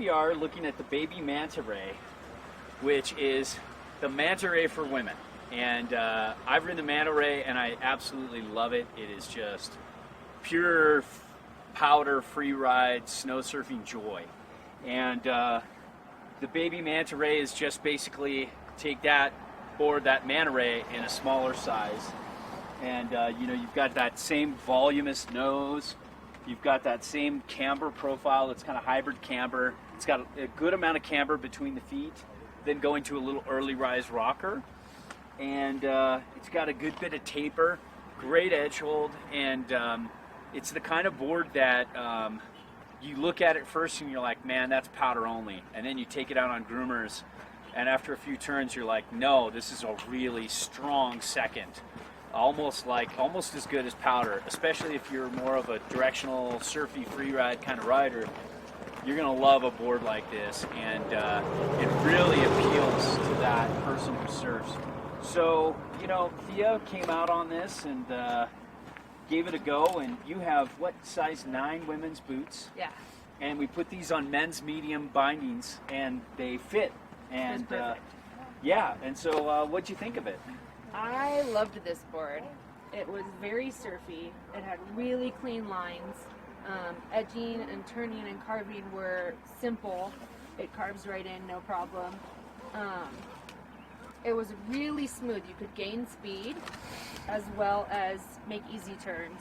we are looking at the baby Mantaray, which is the Mantaray for women. And I've ridden the Mantaray, and I absolutely love it. It is just pure powder, free ride, snow surfing joy. And the baby Mantaray is just basically take that board, that Mantaray, in a smaller size. And you know, you've got that same voluminous nose. You've got that same camber profile. It's kind of hybrid camber. It's got a good amount of camber between the feet, then going to a little early rise rocker. And it's got a good bit of taper, great edge hold, and it's the kind of board that you look at it first and you're like, man, that's powder only. And then you take it out on groomers, and after a few turns you're like, no, this is a really strong second. Almost as good as powder, especially if you're more of a directional, surfy, free ride kind of rider. You're gonna love a board like this, and it really appeals to that person who surfs. So, you know, Thea came out on this and gave it a go, and you have, what, size 9 women's boots? Yeah. And we put these on men's medium bindings, and they fit. And yeah, and so what'd you think of it? I loved this board. It was very surfy. It had really clean lines. Edging and turning and carving were simple. It carves right in, no problem. It was really smooth. You could gain speed as well as make easy turns.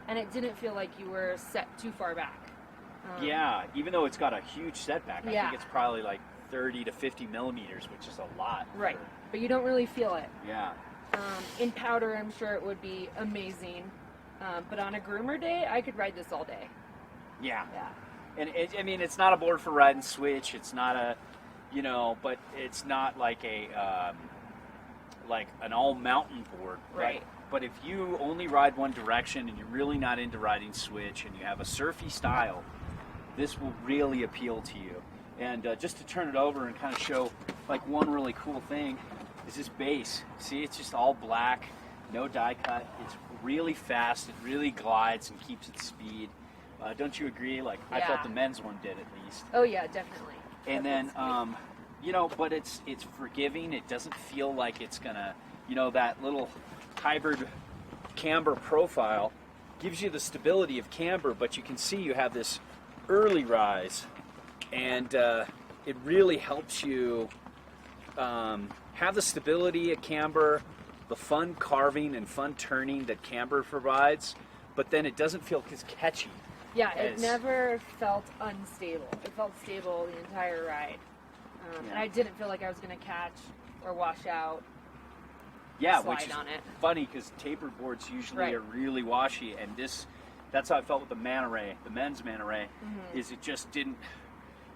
And it didn't feel like you were set too far back. Yeah, even though it's got a huge setback. I Yeah. think it's probably like 30 to 50 millimeters, which is a lot. Right. But you don't really feel it. Yeah. In powder, I'm sure it would be amazing. But on a groomer day, I could ride this all day. Yeah. Yeah. And I mean, it's not a board for ride and switch. It's not a, you know, but it's not like like an all mountain board. Right. But if you only ride one direction and you're really not into riding switch and you have a surfy style, this will really appeal to you. And just to turn it over and kind of show like one really cool thing is this base. See, it's just all black, no die cut. It's really fast. It really glides and keeps its speed. Don't you agree? Like, I Yeah. thought the men's one did at least. Oh yeah, definitely. And then, you know, but it's forgiving. It doesn't feel like it's gonna, you know, that little hybrid camber profile gives you the stability of camber, but you can see you have this early rise, and it really helps you have the stability of camber, the fun carving and fun turning that camber provides, but then it doesn't feel as catchy. Yeah, it never felt unstable. It felt stable the entire ride. And I didn't feel like I was going to catch or wash out. Yeah, slide which is on it. funny because tapered boards usually Right. are really washy, and that's how I felt with the Mantaray, the men's Mantaray, Mm-hmm. is it just you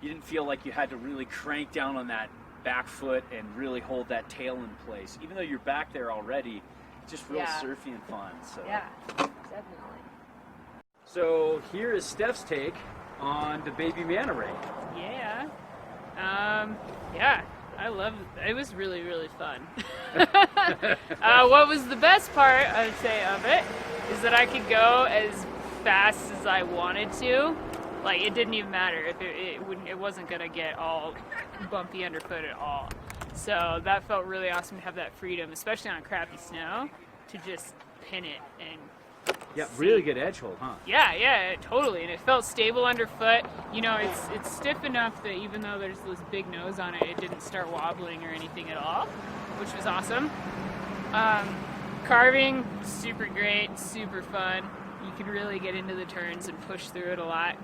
didn't feel like you had to really crank down on that back foot and really hold that tail in place. Even though you're back there already, it's just real Yeah. surfy and fun. So. Yeah, definitely. So here is Steph's take on the baby Mantaray. Yeah. Yeah, I love it. It was really, really fun. What was the best part, I'd say, of it is that I could go as fast as I wanted to. Like, it didn't even matter if it wasn't gonna get all bumpy underfoot at all. So that felt really awesome to have that freedom, especially on crappy snow, to just pin it and. Yeah, really good edge hold, huh? Yeah, totally. And it felt stable underfoot. You know, it's stiff enough that even though there's this big nose on it, it didn't start wobbling or anything at all, which was awesome. Carving, super great, super fun. You could really get into the turns and push through it a lot.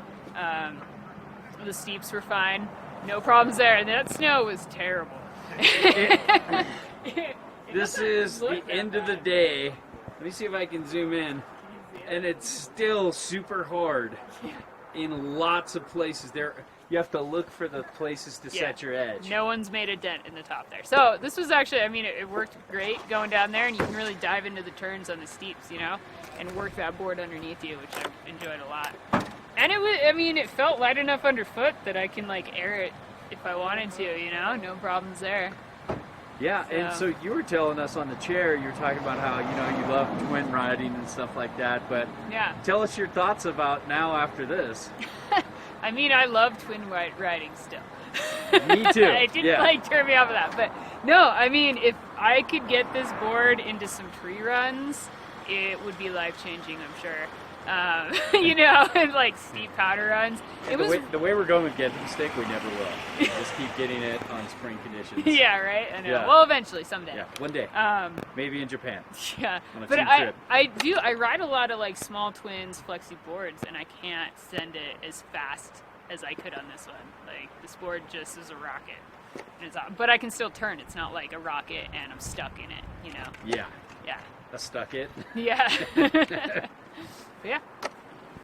The steeps were fine. No problems there. And that snow was terrible. This is the end of the day. Let me see if I can zoom in. And it's still super hard in lots of places. You have to look for the places to set your edge. No one's made a dent in the top there. So this was actually, I mean, it worked great going down there, and you can really dive into the turns on the steeps, you know, and work that board underneath you, which I enjoyed a lot. And it was, I mean, it felt light enough underfoot that I can like air it if I wanted to, you know, no problems there. Yeah, and so you were telling us on the chair, you were talking about how, you know, you love twin riding and stuff like that, but yeah. Tell us your thoughts about now after this. I mean, I love twin riding still. Me too. It didn't turn me off of that, but no, I mean, if I could get this board into some tree runs, it would be life changing, I'm sure. And like steep powder runs. The way we're going with Gentemstick, we never will. We just keep getting it on spring conditions. Yeah, right. I know. Yeah. Well, eventually, someday. Yeah, one day. Maybe in Japan. Yeah, On a but team trip. I ride a lot of like small twins flexi boards, and I can't send it as fast as I could on this one. Like this board just is a rocket. But I can still turn. It's not like a rocket and I'm stuck in it. Yeah. Yeah. I stuck it. Yeah. But yeah.